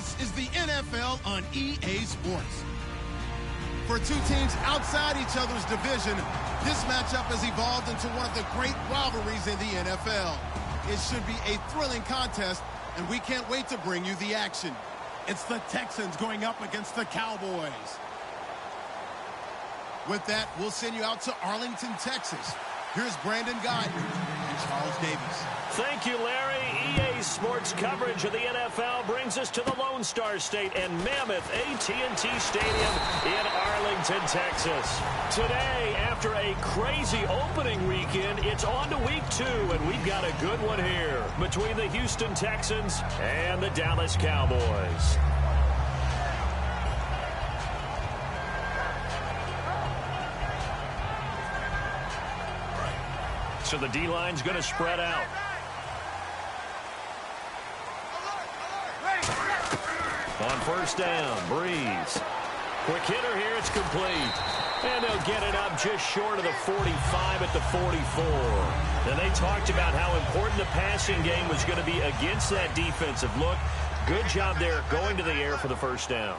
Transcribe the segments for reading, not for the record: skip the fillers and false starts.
This is the NFL on EA Sports. For two teams outside each other's division, this matchup has evolved into one of the great rivalries in the NFL. It should be a thrilling contest, and we can't wait to bring you the action. It's the Texans going up against the Cowboys. With that, we'll send you out to Arlington, Texas. Here's Brandon Guyton and Charles Davis. Thank you, Larry. EA Sports coverage of the NFL brings us to the Lone Star State and Mammoth AT&T Stadium in Arlington, Texas. Today, after a crazy opening weekend, it's on to week 2, and we've got a good one here between the Houston Texans and the Dallas Cowboys. So the D-line's going to spread out. On first down, Breeze. Quick hitter here, it's complete. And they'll get it up just short of the 45 at the 44. And they talked about how important the passing game was going to be against that defensive look. Good job there going to the air for the first down.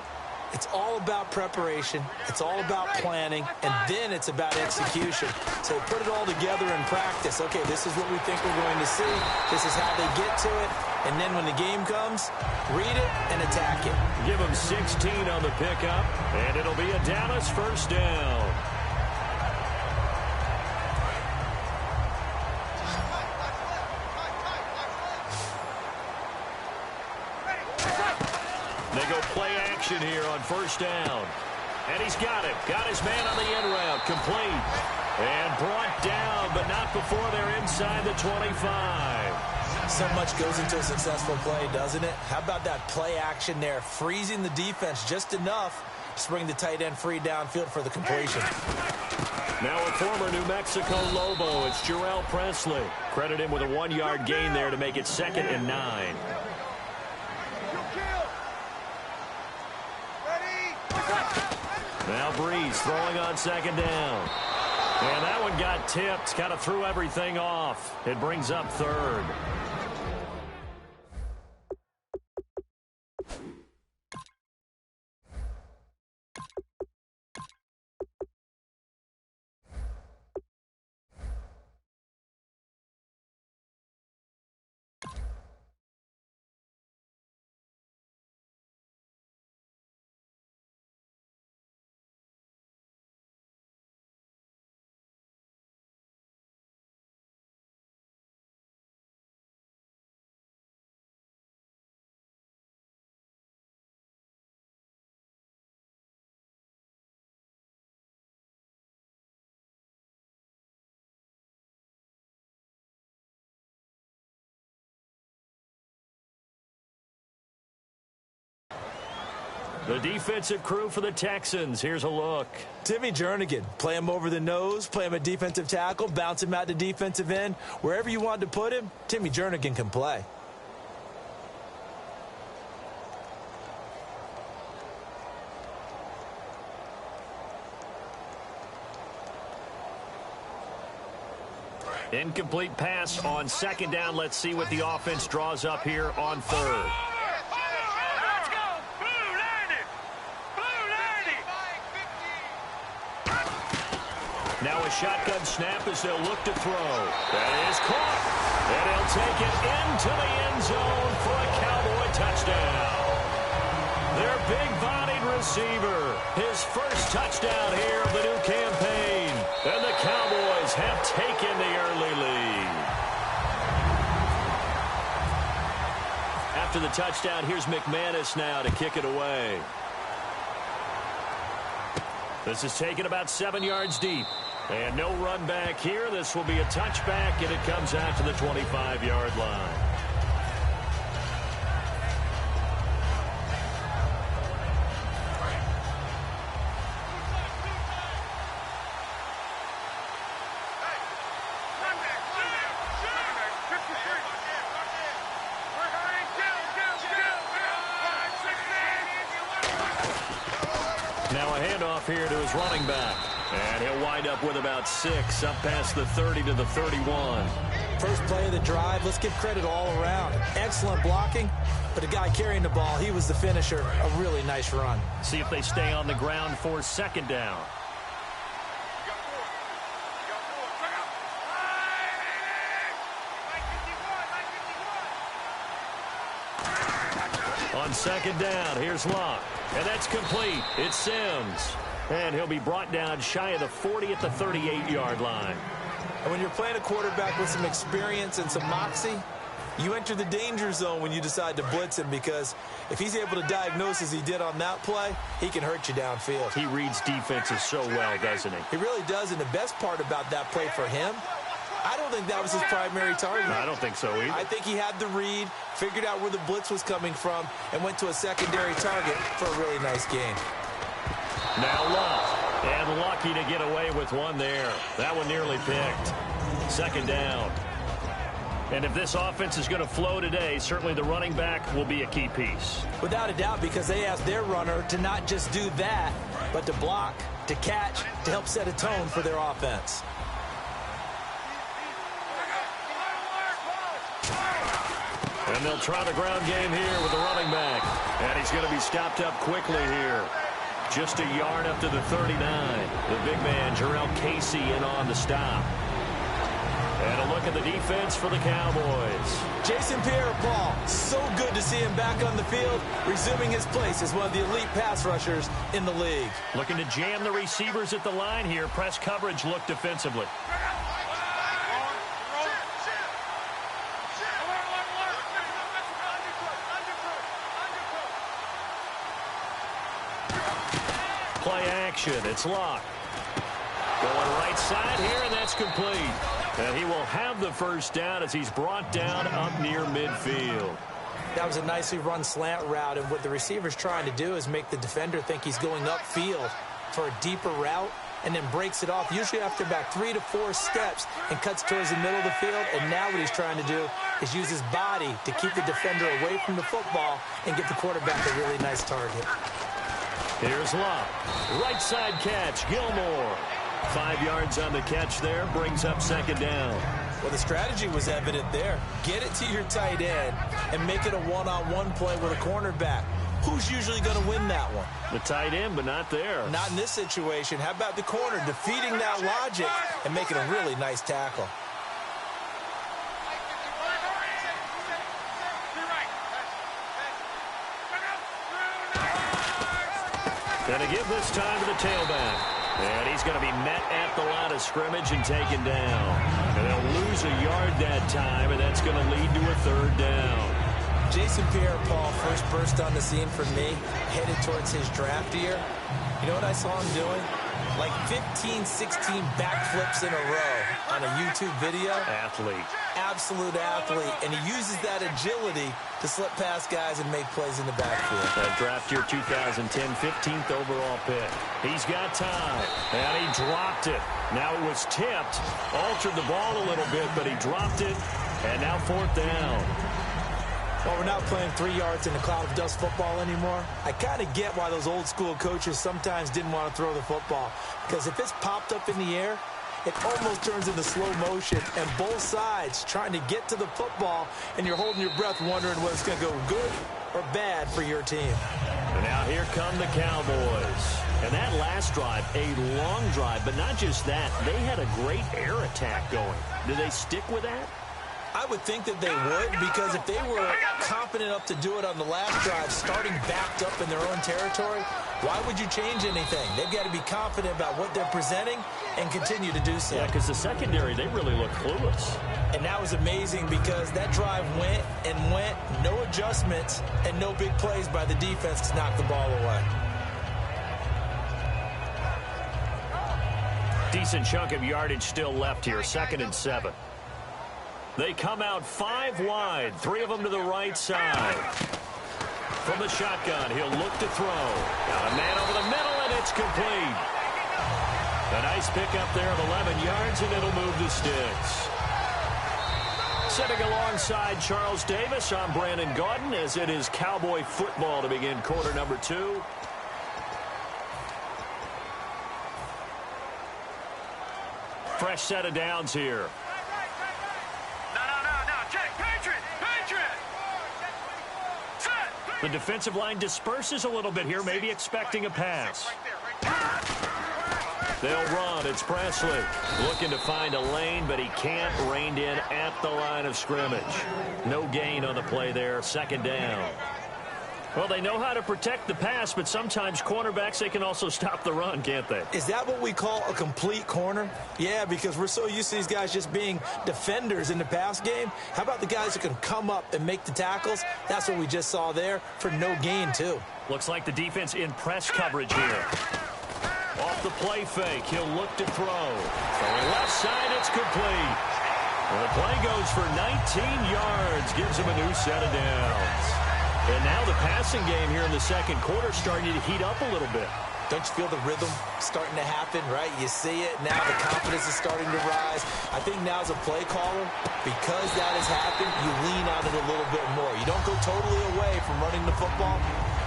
It's all about preparation. It's all about planning. And then it's about execution. So put it all together in practice. Okay, this is what we think we're going to see. This is how they get to it. And then when the game comes, read it and attack it. Give them 16 on the pickup. And it'll be a Dallas first down. They go play action here on first down. And he's got it. Got his man on the end route. Complete. And brought down, but not before they're inside the 25. So much goes into a successful play, doesn't it? How about that play action there? Freezing the defense just enough to bring the tight end free downfield for the completion. Now a former New Mexico Lobo. It's Jarrell Presley. Credit him with a 1-yard gain there to make it 2nd and 9. Now Breeze throwing on second down. And that one got tipped. Kind of threw everything off. It brings up 3rd. The defensive crew for the Texans. Here's a look. Timmy Jernigan. Play him over the nose, play him at defensive tackle, bounce him out to defensive end. Wherever you want to put him, Timmy Jernigan can play. Incomplete pass on second down. Let's see what the offense draws up here on 3rd. Now a shotgun snap as they'll look to throw. That is caught. And he'll take it into the end zone for a Cowboy touchdown. Their big-bodied receiver. His first touchdown here of the new campaign. And the Cowboys have taken the early lead. After the touchdown, here's McManus now to kick it away. This is taken about 7 yards deep. And no run back here. This will be a touchback, and it comes out to the 25-yard line. Now a handoff here to his running back. And he'll wind up with about 6 up past the 30 to the 31. First play of the drive, let's give credit all around. Excellent blocking, but the guy carrying the ball, he was the finisher. A really nice run. See if they stay on the ground for second down. On second down, here's Locke. And that's complete. It's Sims. And he'll be brought down shy of the 40 at the 38-yard line. And when you're playing a quarterback with some experience and some moxie, you enter the danger zone when you decide to blitz him, because if he's able to diagnose as he did on that play, he can hurt you downfield. He reads defenses so well, doesn't he? He really does, and the best part about that play for him, I don't think that was his primary target. I don't think so either. I think he had the read, figured out where the blitz was coming from, and went to a secondary target for a really nice gain. Now Locke, and lucky to get away with one there. That one nearly picked. Second down. And if this offense is going to flow today, certainly the running back will be a key piece. Without a doubt, because they asked their runner to not just do that, but to block, to catch, to help set a tone for their offense. And they'll try the ground game here with the running back. And he's going to be stopped up quickly here. Just a yard up to the 39. The big man, Jarrell Casey, in on the stop. And a look at the defense for the Cowboys. Jason Pierre-Paul, so good to see him back on the field, resuming his place as one of the elite pass rushers in the league. Looking to jam the receivers at the line here. Press coverage look defensively. Play action. It's Locke. Going right side here, and that's complete. And he will have the first down as he's brought down up near midfield. That was a nicely run slant route, and what the receiver's trying to do is make the defender think he's going upfield for a deeper route, and then breaks it off, usually after about 3 to 4 steps, and cuts towards the middle of the field. And now what he's trying to do is use his body to keep the defender away from the football and give the quarterback a really nice target. Here's Locke. Right side catch, Gilmore. 5 yards on the catch there, brings up second down. Well, the strategy was evident there. Get it to your tight end and make it a one-on-one play with a cornerback. Who's usually going to win that one? The tight end, but not there. Not in this situation. How about the corner defeating that logic and making a really nice tackle? Going to give this time to the tailback. And he's going to be met at the line of scrimmage and taken down. And they'll lose a yard that time, and that's going to lead to a third down. Jason Pierre-Paul first burst on the scene for me, headed towards his draft year. You know what I saw him doing? Like 15, 16 backflips in a row on a YouTube video. Athlete. Absolute athlete. And he uses that agility to slip past guys and make plays in the backfield. That draft year 2010, 15th overall pick. He's got time. And he dropped it. Now it was tipped. Altered the ball a little bit, but he dropped it. And now fourth down. Well, we're not playing 3 yards in a cloud of dust football anymore. I kind of get why those old school coaches sometimes didn't want to throw the football. Because if it's popped up in the air, it almost turns into slow motion, and both sides trying to get to the football, and you're holding your breath wondering whether it's going to go good or bad for your team. And now here come the Cowboys. And that last drive, a long drive, but not just that. They had a great air attack going. Do they stick with that? I would think that they would, because if they were confident enough to do it on the last drive, starting backed up in their own territory, why would you change anything? They've got to be confident about what they're presenting and continue to do so. Yeah, because the secondary, they really look clueless. And that was amazing because that drive went and went, no adjustments, and no big plays by the defense to knock the ball away. Decent chunk of yardage still left here, 2nd and 7. They come out 5 wide, 3 of them to the right side. From the shotgun, he'll look to throw. Got a man over the middle, and it's complete. A nice pickup there of 11 yards, and it'll move the sticks. Sitting alongside Charles Davis, I'm Brandon Gaudin, as it is Cowboy football to begin quarter number 2. Fresh set of downs here. The defensive line disperses a little bit here, maybe expecting a pass. They'll run. It's Presley looking to find a lane, but he can't. Reined in at the line of scrimmage. No gain on the play there. Second down. Well, they know how to protect the pass, but sometimes cornerbacks, they can also stop the run, can't they? Is that what we call a complete corner? Yeah, because we're so used to these guys just being defenders in the pass game. How about the guys who can come up and make the tackles? That's what we just saw there for no gain, too. Looks like the defense in press coverage here. Off the play fake, he'll look to throw. Throwing left side, it's complete. And the play goes for 19 yards, gives him a new set of downs. And now the passing game here in the second quarter starting to heat up a little bit. Don't you feel the rhythm starting to happen, right? You see it. Now the confidence is starting to rise. I think now as a play caller, because that has happened, you lean on it a little bit more. You don't go totally away from running the football,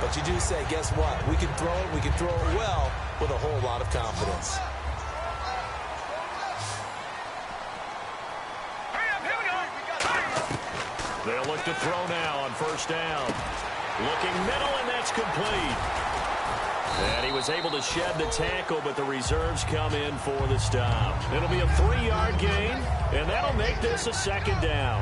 but you do say, guess what? We can throw it. We can throw it well with a whole lot of confidence. They'll look to throw now on first down. Looking middle, and that's complete. And he was able to shed the tackle, but the reserves come in for the stop. It'll be a 3-yard gain, and that'll make this a second down.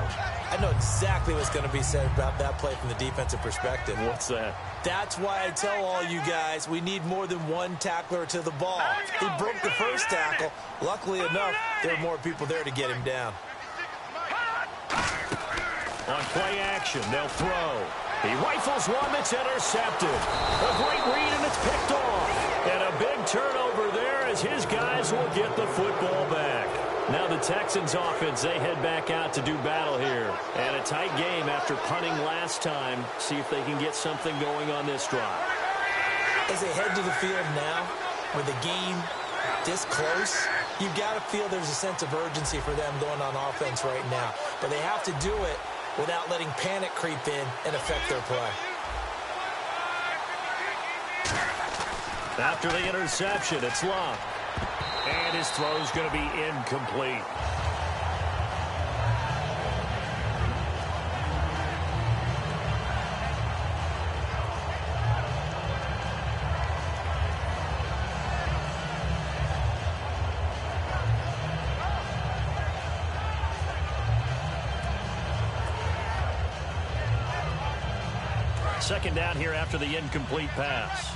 I know exactly what's going to be said about that play from the defensive perspective. What's that? That's why I tell all you guys we need more than one tackler to the ball. He broke the first tackle. Luckily enough, there were more people there to get him down. On play action, they'll throw. He rifles one that's intercepted. A great read, and it's picked off. And a big turnover there as his guys will get the football back. Now the Texans offense, they head back out to do battle here. And a tight game after punting last time. See if they can get something going on this drive. As they head to the field now, with the game this close, you've got to feel there's a sense of urgency for them going on offense right now. But they have to do it without letting panic creep in and affect their play. After the interception, it's Love. And his throw's going to be incomplete. Second down here after the incomplete pass.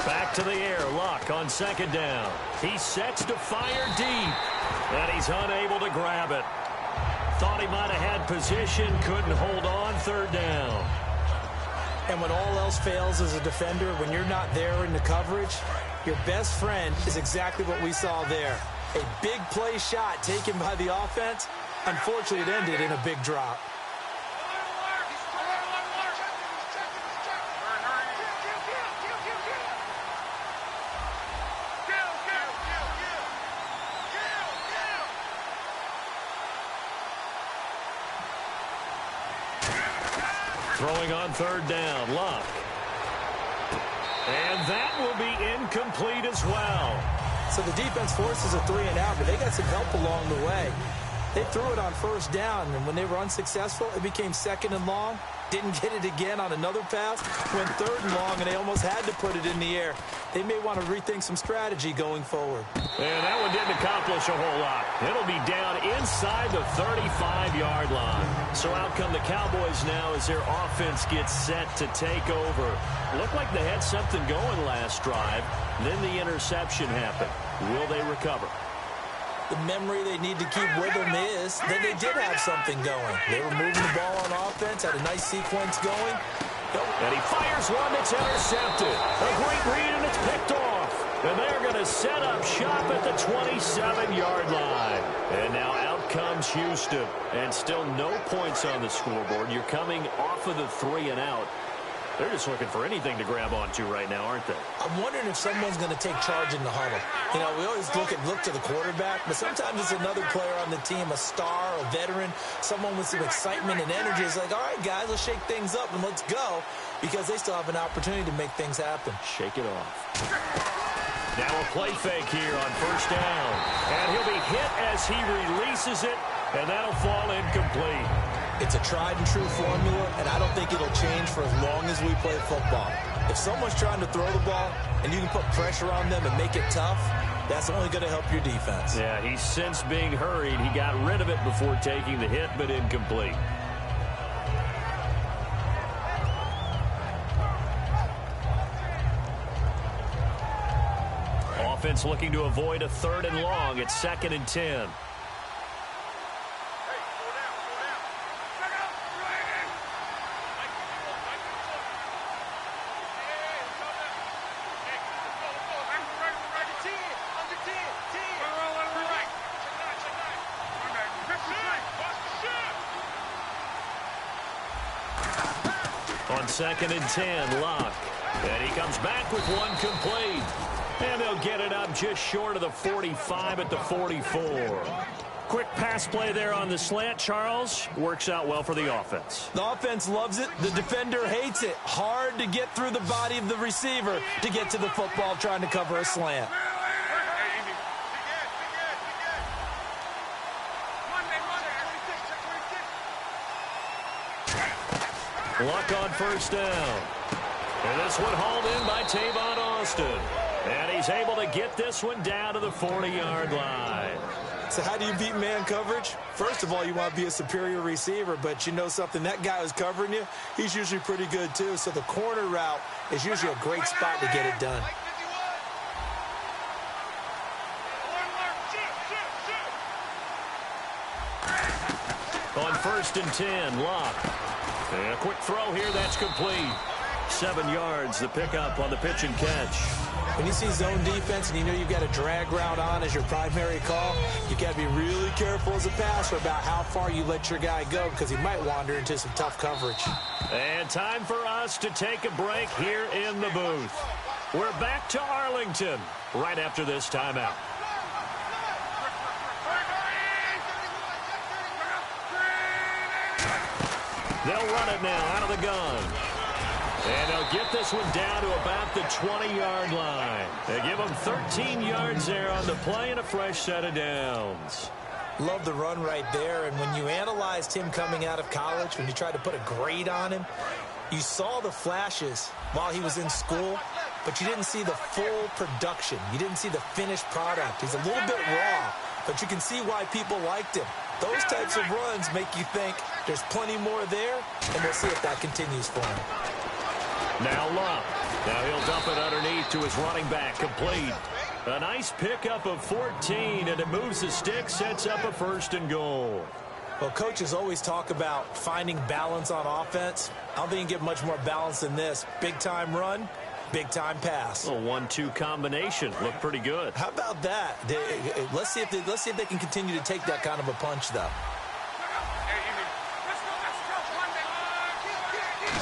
Back to the air, Luck on second down. He sets to fire deep, and he's unable to grab it. Thought he might have had position, couldn't hold on, third down. And when all else fails as a defender, when you're not there in the coverage, your best friend is exactly what we saw there. A big play shot taken by the offense. Unfortunately, it ended in a big drop. Throwing on third down, Luck. And that will be incomplete as well. So the defense forces a 3-and-out, but they got some help along the way. They threw it on first down, and when they were unsuccessful, it became second and long. Didn't get it again on another pass. Went third and long, and they almost had to put it in the air. They may want to rethink some strategy going forward. And that one didn't accomplish a whole lot. It'll be down inside the 35-yard line. So out come the Cowboys now as their offense gets set to take over. Looked like they had something going last drive. Then the interception happened. Will they recover? The memory they need to keep with them is that they did have something going. They were moving the ball on offense, had a nice sequence going. And he fires one that's intercepted. A great read, and it's picked off. And they're going to set up shop at the 27-yard line. And now out comes Houston. And still no points on the scoreboard. You're coming off of the 3-and-out. They're just looking for anything to grab onto right now, aren't they? I'm wondering if someone's going to take charge in the huddle. You know, we always look to the quarterback, but sometimes it's another player on the team, a star, a veteran, someone with some excitement and energy. It's like, all right, guys, let's shake things up and let's go. because they still have an opportunity to make things happen. Shake it off. Now a play fake here on first down. And he'll be hit as he releases it, and that'll fall incomplete. It's a tried-and-true formula, and I don't think it'll change for as long as we play football. If someone's trying to throw the ball and you can put pressure on them and make it tough, that's only going to help your defense. Yeah, he's since being hurried. He got rid of it before taking the hit, but incomplete. Offense looking to avoid a 3rd and long. It's 2nd and 10. On 2nd and 10, Locke. And he comes back with one complete. And they'll get it up just short of the 45 at the 44. Quick pass play there on the slant, Charles. Works out well for the offense. The offense loves it. The defender hates it. Hard to get through the body of the receiver to get to the football trying to cover a slant. Luck on first down. And this one hauled in by Tavon Austin. And he's able to get this one down to the 40-yard line. So how do you beat man coverage? First of all, you want to be a superior receiver, but you know something, that guy who's covering you, he's usually pretty good too. So the corner route is usually a great spot to get it done. On 1st and 10, Locke. And a quick throw here, that's complete. 7 yards, the pickup on the pitch and catch. When you see zone defense and you know you've got a drag route on as your primary call, you got to be really careful as a passer about how far you let your guy go because he might wander into some tough coverage. And time for us to take a break here in the booth. We're back to Arlington right after this timeout. They'll run it now out of the gun. And they'll get this one down to about the 20-yard line. They give them 13 yards there on the play and a fresh set of downs. Love the run right there. And when you analyzed him coming out of college, when you tried to put a grade on him, you saw the flashes while he was in school, but you didn't see the full production. You didn't see the finished product. He's a little bit raw, but you can see why people liked him. Those types of runs make you think there's plenty more there, and we'll see if that continues for him. Now Locke. Now he'll dump it underneath to his running back, complete. A nice pickup of 14, and it moves the stick, sets up a 1st and goal. Well, coaches always talk about finding balance on offense. I don't think you can get much more balance than this. Big-time run, big-time pass. A 1-2 combination. Looked pretty good. How about that? Let's see if they can continue to take that kind of a punch, though.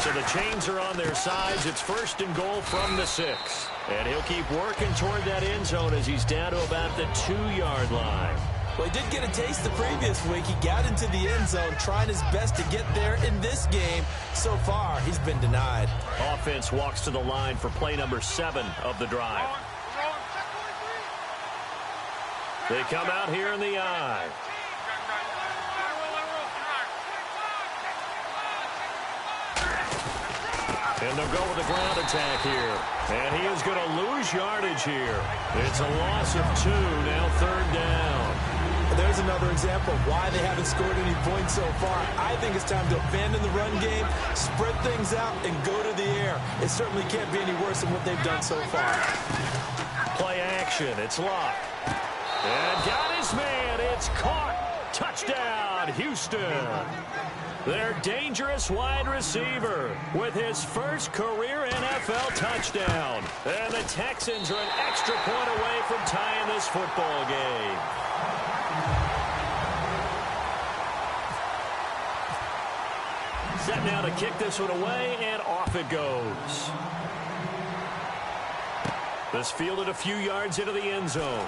So the chains are on their sides. It's 1st and goal from the 6. And he'll keep working toward that end zone as he's down to about the 2-yard line. Well, he did get a taste the previous week. He got into the end zone, trying his best to get there in this game. So far, he's been denied. Offense walks to the line for play number 7 of the drive. They come out here in the I. And they'll go with a ground attack here. And he is going to lose yardage here. It's a loss of 2, now 3rd down. There's another example of why they haven't scored any points so far. I think it's time to abandon the run game, spread things out, and go to the air. It certainly can't be any worse than what they've done so far. Play action. It's Locke. And got his man. It's caught. Touchdown, Houston. Their dangerous wide receiver with his first career NFL touchdown. And the Texans are an extra point away from tying this football game. Set now to kick this one away, and off it goes. This fielded a few yards into the end zone.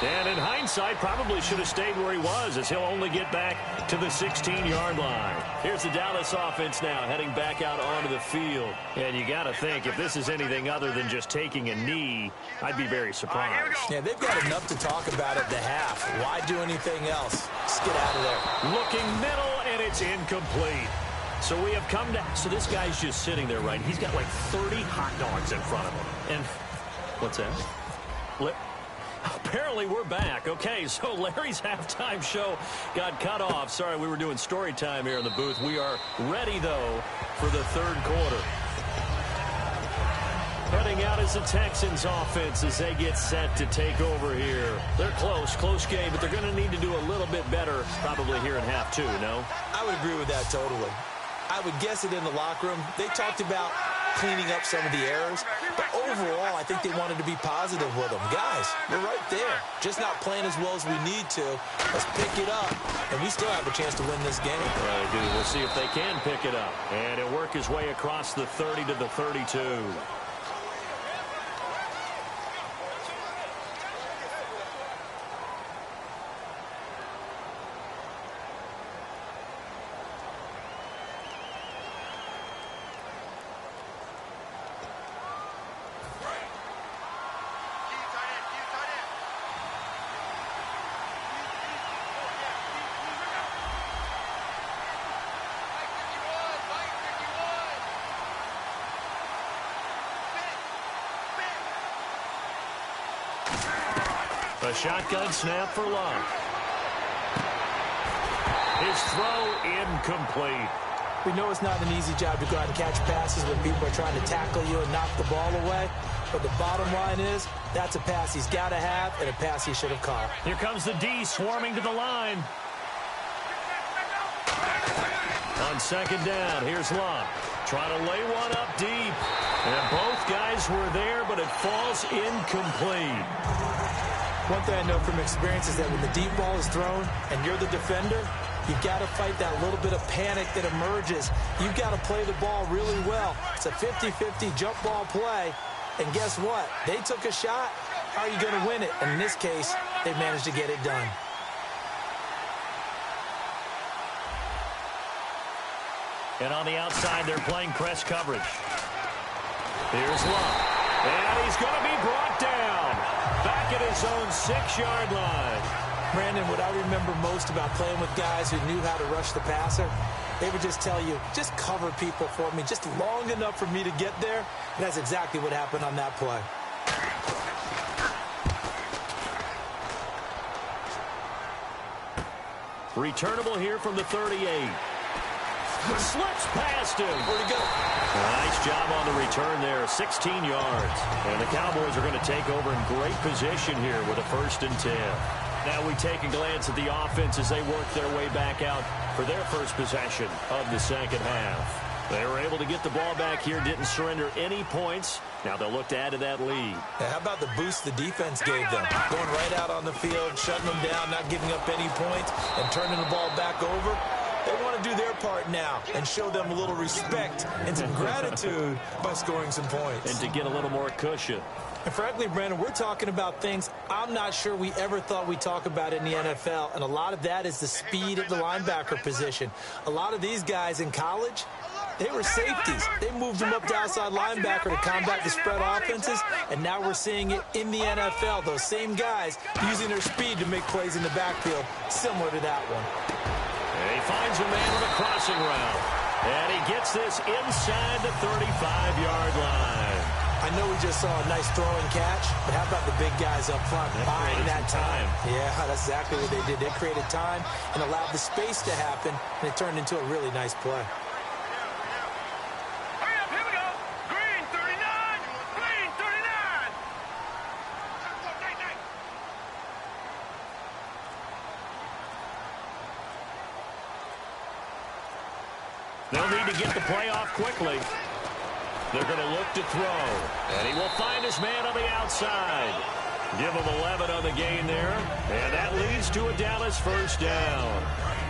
And in hindsight, probably should have stayed where he was, as he'll only get back to the 16-yard line. Here's the Dallas offense now, heading back out onto the field. And you got to think, if this is anything other than just taking a knee, I'd be very surprised. Yeah, they've got enough to talk about at the half. Why do anything else? Just get out of there. Looking middle, and it's incomplete. So we have come to... So this guy's just sitting there, right? He's got like 30 hot dogs in front of him. And what's that? Apparently we're back. Okay, so Larry's halftime show got cut off. Sorry, we were doing story time here in the booth. We are ready, though, for the third quarter. Heading out is the Texans offense as they get set to take over here. They're close game, but they're going to need to do a little bit better probably here in half two, no? I would agree with that totally. I would guess it in the locker room. They talked about cleaning up some of the errors, but overall, I think they wanted to be positive with them. Guys, we're right there. Just not playing as well as we need to. Let's pick it up, and we still have a chance to win this game. Right, dude. We'll see if they can pick it up. And it'll work his way across the 30 to the 32. A shotgun snap for Love. His throw incomplete. We know it's not an easy job to go out and catch passes when people are trying to tackle you and knock the ball away. But the bottom line is, that's a pass he's got to have and a pass he should have caught. Here comes the D swarming to the line. On second down, here's Love. Trying to lay one up deep. And both guys were there, but it falls incomplete. One thing I know from experience is that when the deep ball is thrown and you're the defender, you've got to fight that little bit of panic that emerges. You've got to play the ball really well. It's a 50-50 jump ball play. And guess what? They took a shot. How are you going to win it? And in this case, they managed to get it done. And on the outside, they're playing press coverage. Here's Love. And he's going to be brought down. Back at his own 6-yard line. Brandon, what I remember most about playing with guys who knew how to rush the passer, they would just tell you, just cover people for me, just long enough for me to get there. And that's exactly what happened on that play. Returnable here from the 38. Slips past him. Where'd he go? Nice job on the return there, 16 yards. And the Cowboys are going to take over in great position here with a 1st and 10. Now we take a glance at the offense as they work their way back out for their first possession of the second half. They were able to get the ball back here, didn't surrender any points. Now they'll look to add to that lead. Now, how about the boost the defense gave them? Going right out on the field, shutting them down, not giving up any points, and turning the ball back over. They want to do their part now and show them a little respect and some gratitude by scoring some points. And to get a little more cushion. And frankly, Brandon, we're talking about things I'm not sure we ever thought we'd talk about in the NFL. And a lot of that is the speed at the linebacker position. A lot of these guys in college, they were safeties. They moved them up to outside linebacker to combat the spread offenses. And now we're seeing it in the NFL. Those same guys using their speed to make plays in the backfield, similar to that one. And he finds a man on a crossing route. And he gets this inside the 35-yard line. I know we just saw a nice throwing catch, but how about the big guys up front buying that time? Yeah, that's exactly what they did. They created time and allowed the space to happen, and it turned into a really nice play. Hurry up, here we go. Green 39, green 39. They'll need to get the play off quickly. They're going to look to throw. And he will find his man on the outside. Give him 11 on the game there. And that leads to a Dallas 1st down.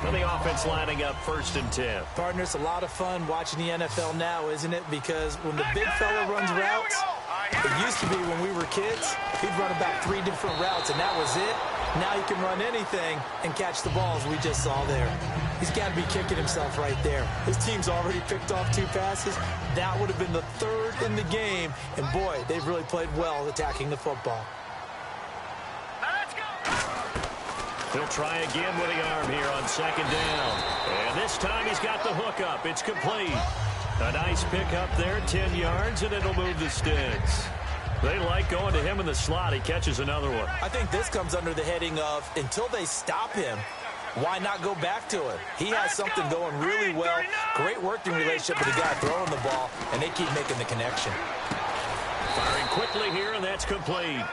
And the offense lining up 1st and 10. Partner, it's a lot of fun watching the NFL now, isn't it? Because when the big fella runs routes, it used to be when we were kids, he'd run about 3 different routes, and that was it. Now he can run anything and catch the balls we just saw there. He's got to be kicking himself right there. His team's already picked off 2 passes. That would have been the 3rd in the game. And, boy, they've really played well attacking the football. Let's go. He'll try again with the arm here on 2nd down. And this time he's got the hook up. It's complete. A nice pick up there, 10 yards, and it'll move the sticks. They like going to him in the slot. He catches another one. I think this comes under the heading of, until they stop him, why not go back to it? He has something going really well. Great working relationship with the guy throwing the ball, and they keep making the connection. Firing quickly here, and that's complete.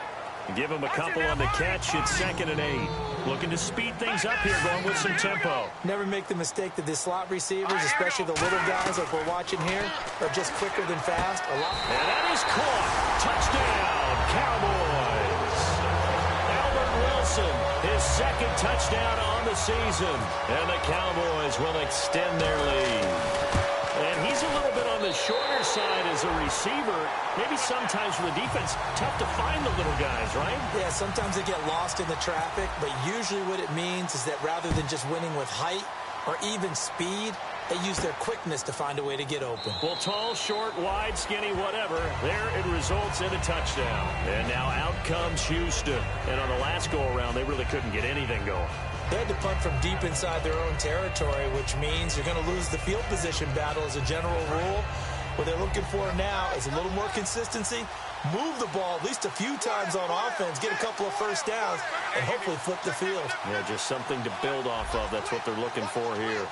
Give him a couple on the catch. It's 2nd and 8. Looking to speed things up here, going with some tempo. Never make the mistake that the slot receivers, especially the little guys like we're watching here, are just quicker than fast. And that is caught. Touchdown, Cowboys. Albert Wilson, his 2nd touchdown on the season. And the Cowboys will extend their lead. And he's a little bit on the shorter side as a receiver. Maybe sometimes for the defense, tough to find the little guys, right? Yeah, sometimes they get lost in the traffic, but usually what it means is that rather than just winning with height or even speed, they use their quickness to find a way to get open. Well, tall, short, wide, skinny, whatever, there it results in a touchdown. And now out comes Houston. And on the last go-around, they really couldn't get anything going. They had to punt from deep inside their own territory, which means you're going to lose the field position battle as a general rule. What they're looking for now is a little more consistency, move the ball at least a few times on offense, get a couple of first downs, and hopefully flip the field. Yeah, just something to build off of. That's what they're looking for here.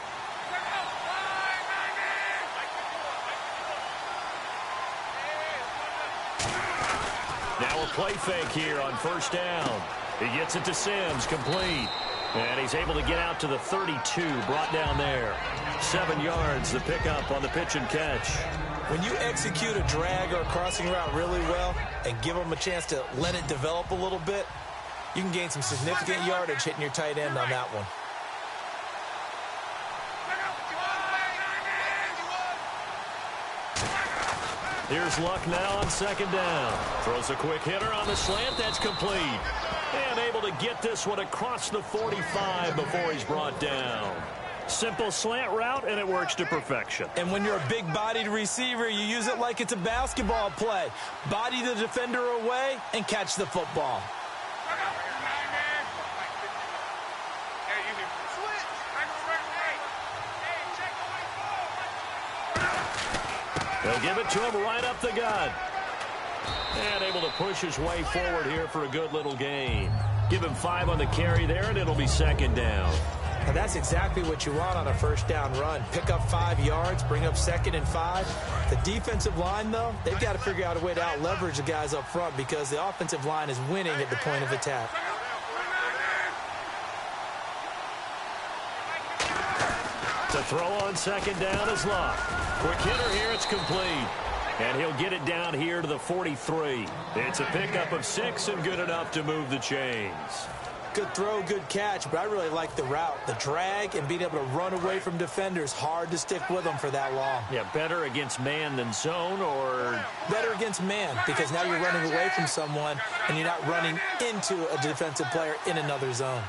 Now a play fake here on 1st down. He gets it to Sims, complete. And he's able to get out to the 32, brought down there. 7 yards, the pickup on the pitch and catch. When you execute a drag or a crossing route really well and give them a chance to let it develop a little bit, you can gain some significant yardage hitting your tight end on that one. Here's Luck now on 2nd down. Throws a quick hitter on the slant. That's complete. And able to get this one across the 45 before he's brought down. Simple slant route, and it works to perfection. And when you're a big-bodied receiver, you use it like it's a basketball play. Body the defender away and catch the football. They'll give it to him right up the gut. And able to push his way forward here for a good little gain. Give him 5 on the carry there, and it'll be 2nd down. Now that's exactly what you want on a 1st down run. Pick up 5 yards, bring up 2nd and 5. The defensive line, though, they've got to figure out a way to out-leverage the guys up front because the offensive line is winning at the point of attack. To throw on 2nd down is Luck. Quick hitter here, it's complete. And he'll get it down here to the 43. It's a pickup of 6 and good enough to move the chains. Good throw, good catch, but I really like the route. The drag and being able to run away from defenders, hard to stick with them for that long. Yeah, better against man than zone, or better against man, because now you're running away from someone and you're not running into a defensive player in another zone.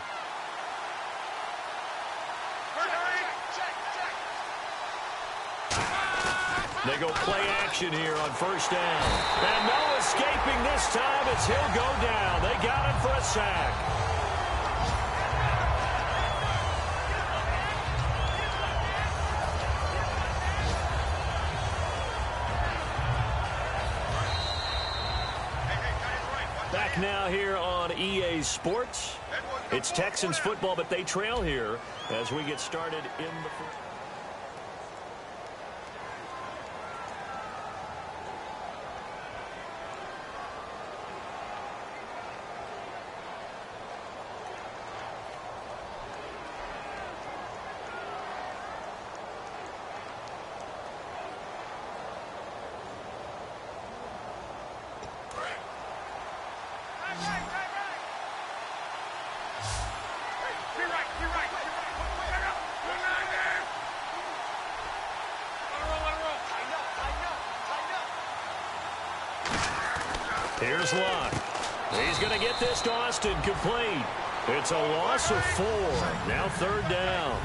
They go play action here on 1st down. And no escaping this time as he'll go down. They got him for a sack. Back now here on EA Sports. It's Texans football, but they trail here as we get started in the first. Here's Luck. He's going to get this to Austin complete. It's a loss of 4. Now third down.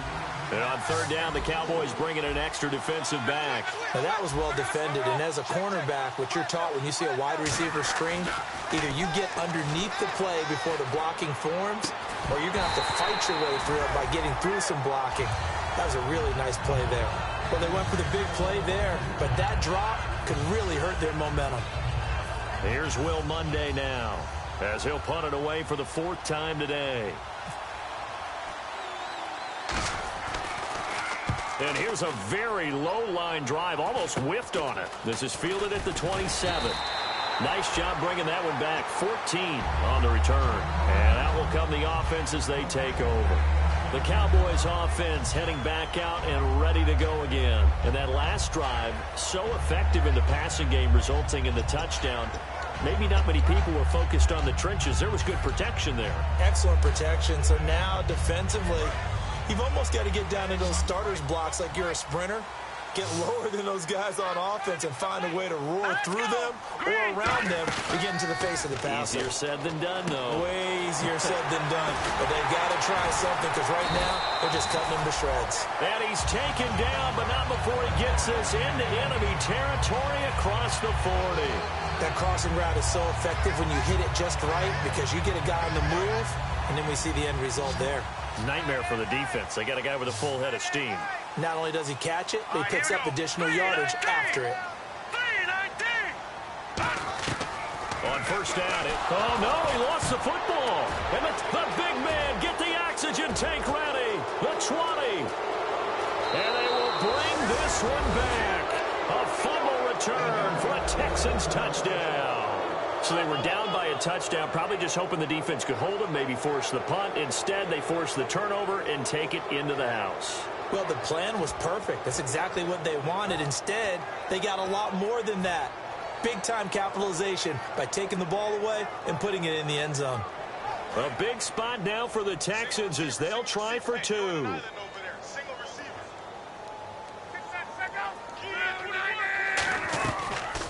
And on third down, the Cowboys bring in an extra defensive back. Now that was well defended. And as a cornerback, what you're taught when you see a wide receiver screen, either you get underneath the play before the blocking forms, or you're going to have to fight your way through it by getting through some blocking. That was a really nice play there. Well, they went for the big play there, but that drop could really hurt their momentum. Here's Will Monday now, as he'll punt it away for the 4th time today. And here's a very low-line drive, almost whiffed on it. This is fielded at the 27. Nice job bringing that one back. 14 on the return. And out will come the offense as they take over. The Cowboys offense heading back out and ready to go again. And that last drive, so effective in the passing game, resulting in the touchdown. Maybe not many people were focused on the trenches. There was good protection there. Excellent protection. So now defensively, you've almost got to get down to those starters blocks like you're a sprinter. Get lower than those guys on offense and find a way to roar through them or around them to get into the face of the passer. Easier said than done, though. Way easier said than done. But they've got to try something because right now they're just cutting them to shreds. And he's taken down, but not before he gets this into enemy territory across the 40. That crossing route is so effective when you hit it just right because you get a guy on the move, and then we see the end result there. Nightmare for the defense. They got a guy with a full head of steam. Not only does he catch it, but he picks up additional yardage after it. On first down, oh no, he lost the football. And the big man, get the oxygen tank ready. The 20. And they will bring this one back. A fumble return for a Texans touchdown. So they were down by a touchdown, probably just hoping the defense could hold them, maybe force the punt. Instead, they force the turnover and take it into the house. Well, the plan was perfect. That's exactly what they wanted. Instead, they got a lot more than that. Big-time capitalization by taking the ball away and putting it in the end zone. A big spot now for the Texans as they'll try for 2.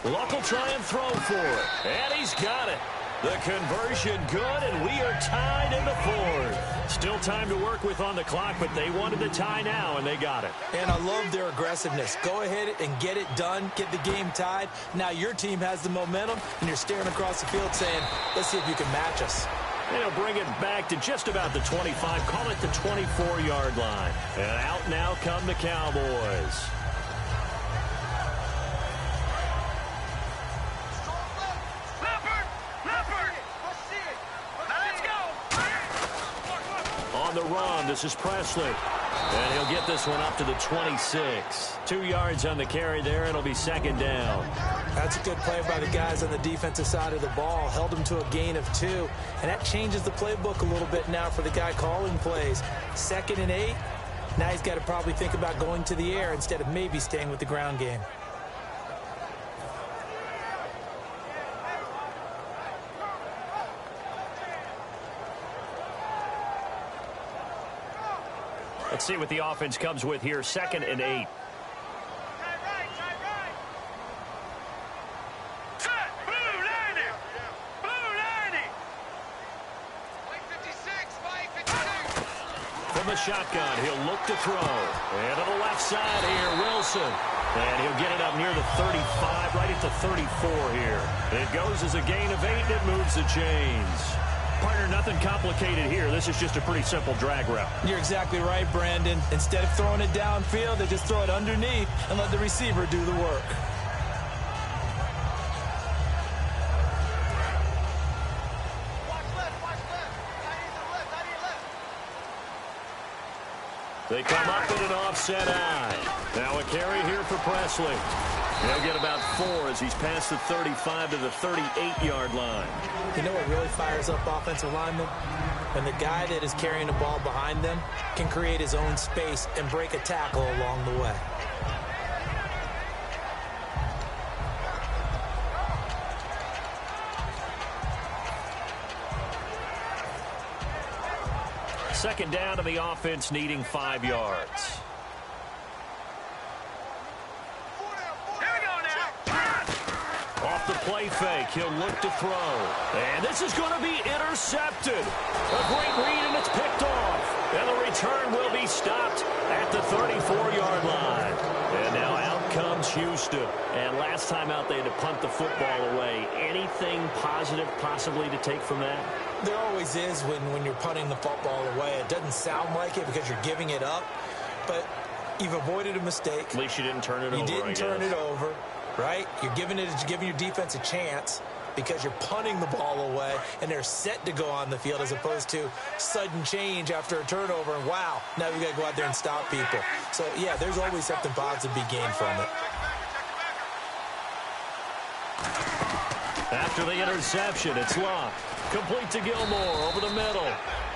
Luck will try and throw for it. And he's got it. The conversion good, and we are tied in the 4th. Still time to work with on the clock, but they wanted the tie now, and they got it. And I love their aggressiveness. Go ahead and get it done. Get the game tied. Now your team has the momentum, and you're staring across the field saying, let's see if you can match us. They'll bring it back to just about the 25. Call it the 24-yard line. And out now come the Cowboys. On the run, this is Presley. And he'll get this one up to the 26. 2 yards on the carry there. It'll be second down. That's a good play by the guys on the defensive side of the ball. Held them to a gain of 2. And that changes the playbook a little bit now for the guy calling plays. 2nd and 8. Now he's got to probably think about going to the air instead of maybe staying with the ground game. Let's see what the offense comes with here. 2nd and 8. From the shotgun, he'll look to throw. And to the left side here, Wilson. And he'll get it up near the 35, right at the 34 here. It goes as a gain of 8, and it moves the chains. Partner, nothing complicated here. This is just a pretty simple drag route. You're exactly right, Brandon. Instead of throwing it downfield, they just throw it underneath and let the receiver do the work. They come up in an offset eye. Now a carry here for Presley. He'll get about 4 as he's past the 35 to the 38-yard line. You know what really fires up offensive linemen? When the guy that is carrying the ball behind them can create his own space and break a tackle along the way. Second down to the offense, needing 5 yards. Off the play play fake. He'll look to throw. And this is going to be intercepted. A great read, and it's picked off. And the return will be stopped at the 34-yard line. And now out comes Houston. And last time out, they had to punt the football away. Anything positive possibly to take from that? There always is when you're punting the football away. It doesn't sound like it because you're giving it up, but you've avoided a mistake. At least you didn't turn it over, You didn't turn it over, right? You're giving your defense a chance because you're punting the ball away, and they're set to go on the field as opposed to sudden change after a turnover, and wow, now we've got to go out there and stop people. So, yeah, there's always something positive to be gained from it. After the interception, it's Locke. Complete to Gilmore over the middle.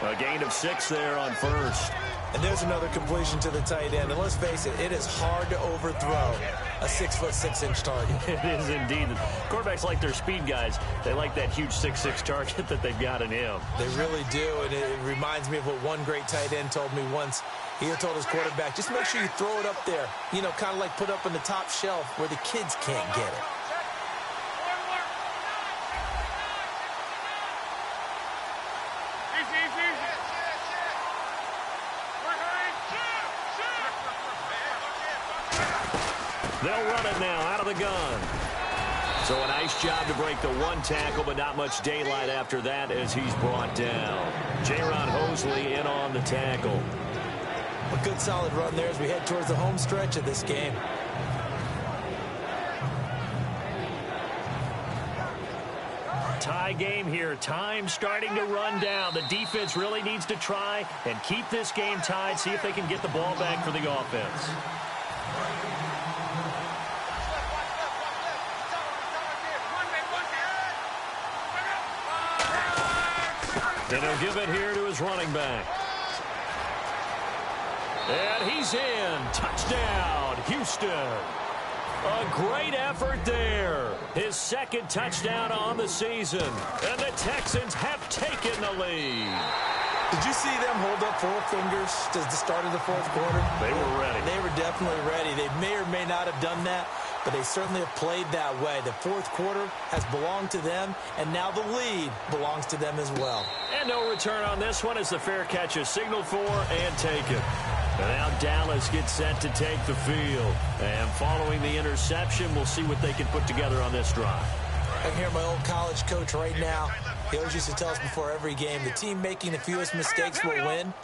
A gain of 6 there on first. And there's another completion to the tight end. And let's face it, it is hard to overthrow a 6'6" target. It is indeed. Quarterbacks like their speed guys. They like that huge 6'6" target that they've got in him. They really do. And it reminds me of what one great tight end told me once. He told his quarterback, just make sure you throw it up there. You know, kind of like put up on the top shelf where the kids can't get it. They'll run it now out of the gun. So a nice job to break the one tackle, but not much daylight after that as he's brought down. Jaron Hosley in on the tackle. A good solid run there as we head towards the home stretch of this game. Tie game here. Time starting to run down. The defense really needs to try and keep this game tied, see if they can get the ball back for the offense. And he'll give it here to his running back. And he's in. Touchdown, Houston. A great effort there. His second touchdown on the season. And the Texans have taken the lead. Did you see them hold up 4 fingers to the start of the fourth quarter? They were ready. They were definitely ready. They may or may not have done that, but they certainly have played that way. The fourth quarter has belonged to them, and now the lead belongs to them as well. And no return on this one as the fair catch is signaled for and taken. And now Dallas gets set to take the field. And following the interception, we'll see what they can put together on this drive. I can hear my old college coach right now. He always used to tell us before every game, the team making the fewest mistakes will win.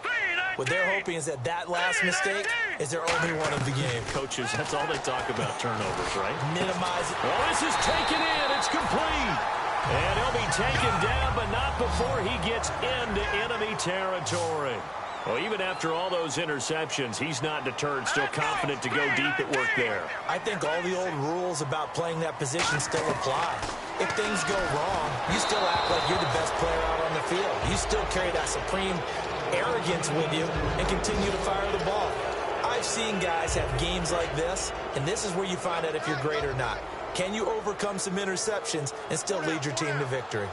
What they're hoping is that last mistake is their only one of the game. Coaches, that's all they talk about, turnovers, right? Minimize it. Well, this is taken in. It's complete. And he'll be taken down, but not before he gets into enemy territory. Well, even after all those interceptions, he's not deterred, still confident to go deep at work there. I think all the old rules about playing that position still apply. If things go wrong, you still act like you're the best player out on the field. You still carry that supreme arrogance with you and continue to fire the ball. I've seen guys have games like this, and this is where you find out if you're great or not. Can you overcome some interceptions and still lead your team to victory?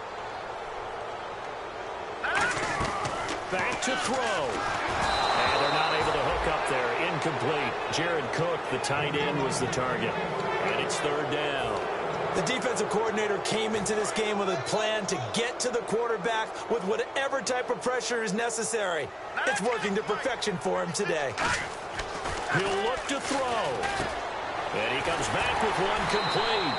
Back to throw. And they're not able to hook up there. Incomplete. Jared Cook, the tight end, was the target. And it's third down. The defensive coordinator came into this game with a plan to get to the quarterback with whatever type of pressure is necessary. It's working to perfection for him today. He'll look to throw. And he comes back with one complete.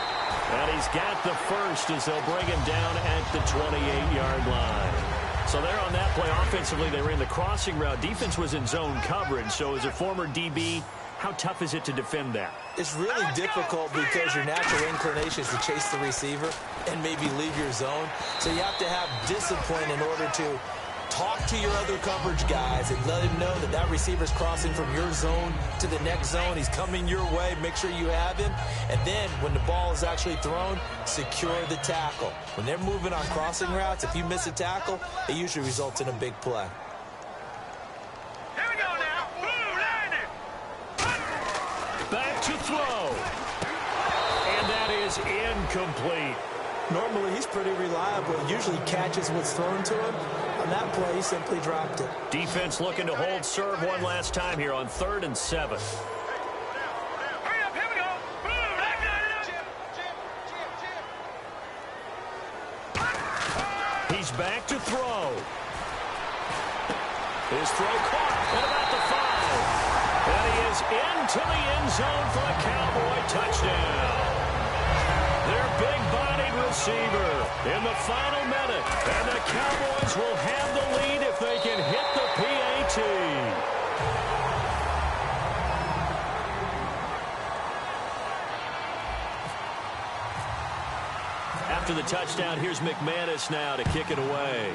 And he's got the first as they'll bring him down at the 28-yard line. So there on that play, offensively, they ran the crossing route. Defense was in zone coverage. So as a former DB, how tough is it to defend that? It's really difficult because your natural inclination is to chase the receiver and maybe leave your zone. So you have to have discipline in order to talk to your other coverage guys and let him know that that receiver's crossing from your zone to the next zone. He's coming your way. Make sure you have him. And then when the ball is actually thrown, secure the tackle. When they're moving on crossing routes, if you miss a tackle, it usually results in a big play. Here we go now. Back to throw. And that is incomplete. Normally, he's pretty reliable. He usually catches what's thrown to him. On that play, he simply dropped it. Defense looking to hold serve one last time here on 3rd and 7. Hurry up, here we go. He's back to throw. His throw caught at about the 5. And he is into the end zone for a Cowboy touchdown. Their big-bodied receiver in the final minute. And the Cowboys will have the lead if they can hit the PAT. After the touchdown, here's McManus now to kick it away.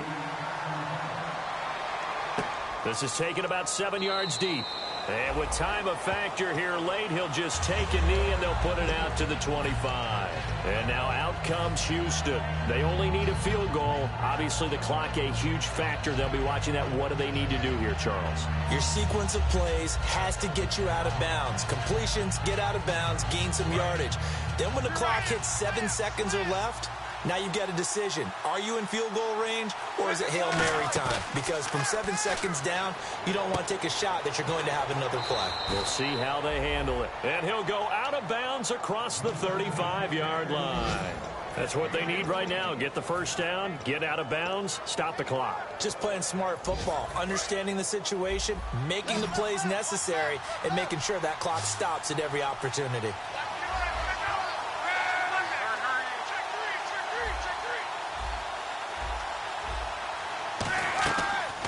This is taken about 7 yards deep. And with time a factor here late, he'll just take a knee and they'll put it out to the 25. And now out comes Houston. They only need a field goal. Obviously, the clock a huge factor. They'll be watching that. What do they need to do here, Charles? Your sequence of plays has to get you out of bounds. Completions, get out of bounds, gain some yardage. Then when the clock hits 7 seconds or left, now you've got a decision. Are you in field goal range or is it Hail Mary time? Because from 7 seconds down, you don't want to take a shot that you're going to have another play. We'll see how they handle it. And he'll go out of bounds across the 35-yard line. That's what they need right now. Get the first down, get out of bounds, stop the clock. Just playing smart football, understanding the situation, making the plays necessary, and making sure that clock stops at every opportunity.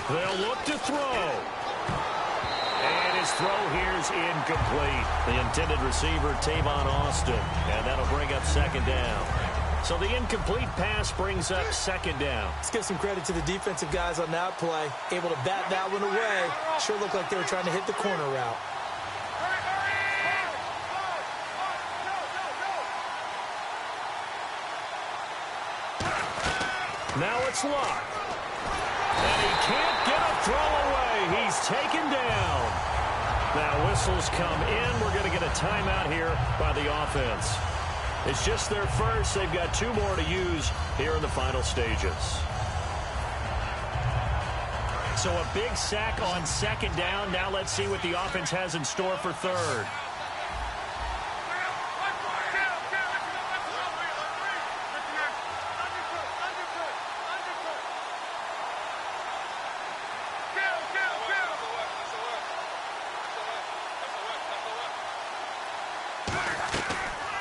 They'll look to throw. And his throw here's incomplete. The intended receiver, Tavon Austin. And that'll bring up second down. So the incomplete pass brings up second down. Let's give some credit to the defensive guys on that play. Able to bat that one away. Sure looked like they were trying to hit the corner route. Now it's Luck. And he can't get a throw away. He's taken down. Now whistles come in. We're going to get a timeout here by the offense. It's just their first. They've got 2 more to use here in the final stages. So a big sack on second down. Now let's see what the offense has in store for third.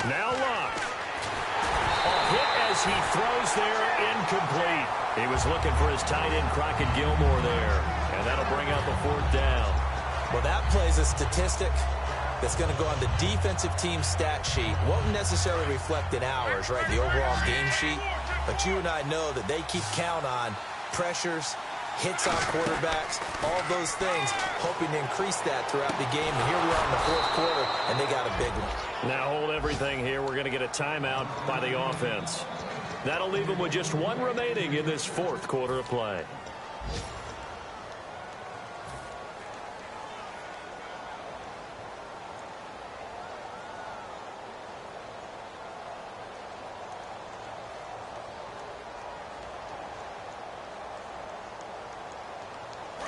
Now Luck. A hit as he throws there, incomplete. He was looking for his tight end, Crockett Gilmore there. And that'll bring up a 4th down. Well, that plays a statistic that's going to go on the defensive team stat sheet. Won't necessarily reflect in ours, right, the overall game sheet. But you and I know that they keep count on pressures, hits on quarterbacks, all those things, hoping to increase that throughout the game. And here we are in the 4th quarter, and they got a big one. Now hold everything here. We're going to get a timeout by the offense. That'll leave them with just 1 remaining in this 4th quarter of play.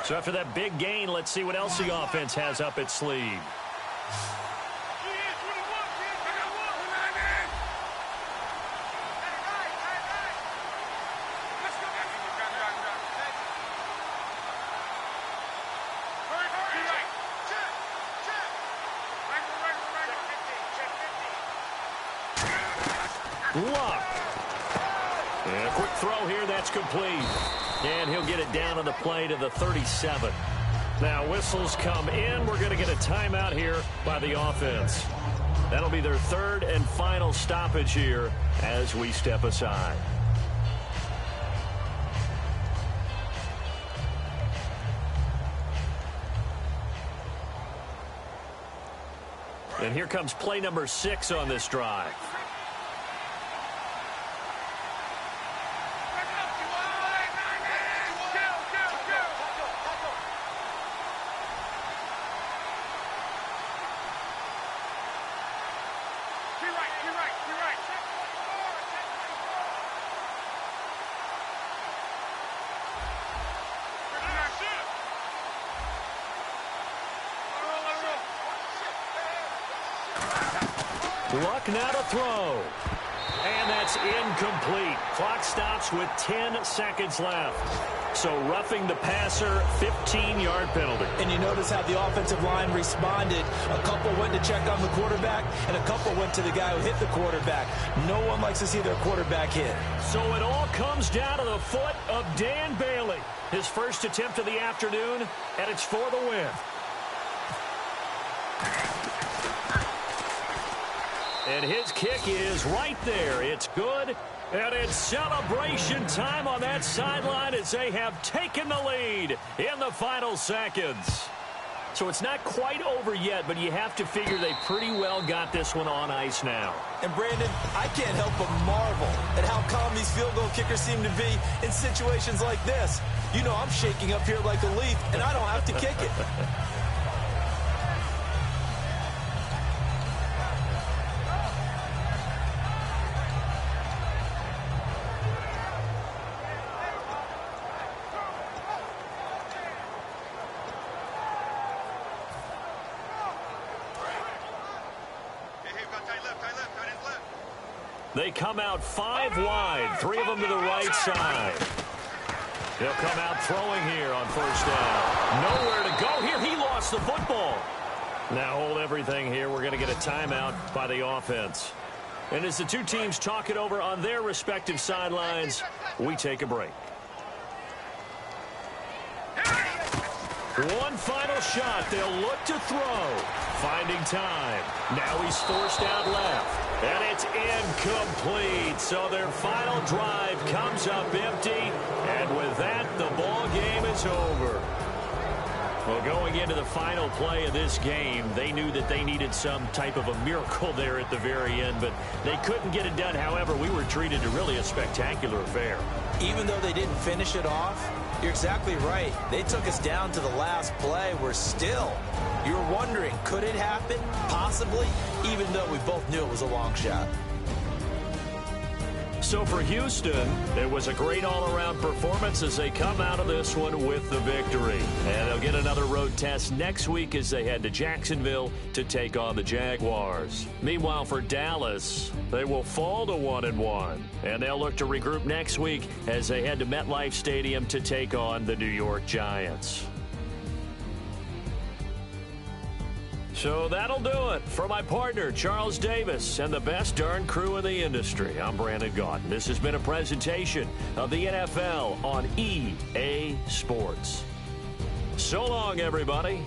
So after that big gain, let's see what else the offense has up its sleeve. Luck. And a quick throw here, that's complete. And he'll get it down on the play to the 37. Now whistles come in. We're going to get a timeout here by the offense. That'll be their 3rd and final stoppage here as we step aside. And here comes play number 6 on this drive. Luck now to throw. And that's It's incomplete. Clock stops with 10 seconds left. So roughing the passer, 15-yard penalty. And you notice how the offensive line responded. A couple went to check on the quarterback, and a couple went to the guy who hit the quarterback. No one likes to see their quarterback hit. So it all comes down to the foot of Dan Bailey. His first attempt of the afternoon, and it's for the win. And his kick is right there. It's good. And it's celebration time on that sideline as they have taken the lead in the final seconds. So it's not quite over yet, but you have to figure they pretty well got this one on ice now. And, Brandon, I can't help but marvel at how calm these field goal kickers seem to be in situations like this. You know, I'm shaking up here like a leaf, and I don't have to kick it. They come out 5 wide, 3 of them to the right side. He'll come out throwing here on first down. Nowhere to go here. He lost the football. Now hold everything here. We're going to get a timeout by the offense. And as the two teams talk it over on their respective sidelines, we take a break. One final shot. They'll look to throw. Finding time. Now he's forced out left. And it's incomplete. So their final drive comes up empty. And with that, the ball game is over. Well, going into the final play of this game, they knew that they needed some type of a miracle there at the very end, but they couldn't get it done. However, we were treated to really a spectacular affair. Even though they didn't finish it off, you're exactly right. They took us down to the last play. We're still, you're wondering, could it happen? Possibly, even though we both knew it was a long shot. So for Houston, it was a great all-around performance as they come out of this one with the victory. And they'll get another road test next week as they head to Jacksonville to take on the Jaguars. Meanwhile, for Dallas, they will fall to 1-1. And they'll look to regroup next week as they head to MetLife Stadium to take on the New York Giants. So that'll do it. For my partner, Charles Davis, and the best darn crew in the industry, I'm Brandon Gaudin. This has been a presentation of the NFL on EA Sports. So long, everybody.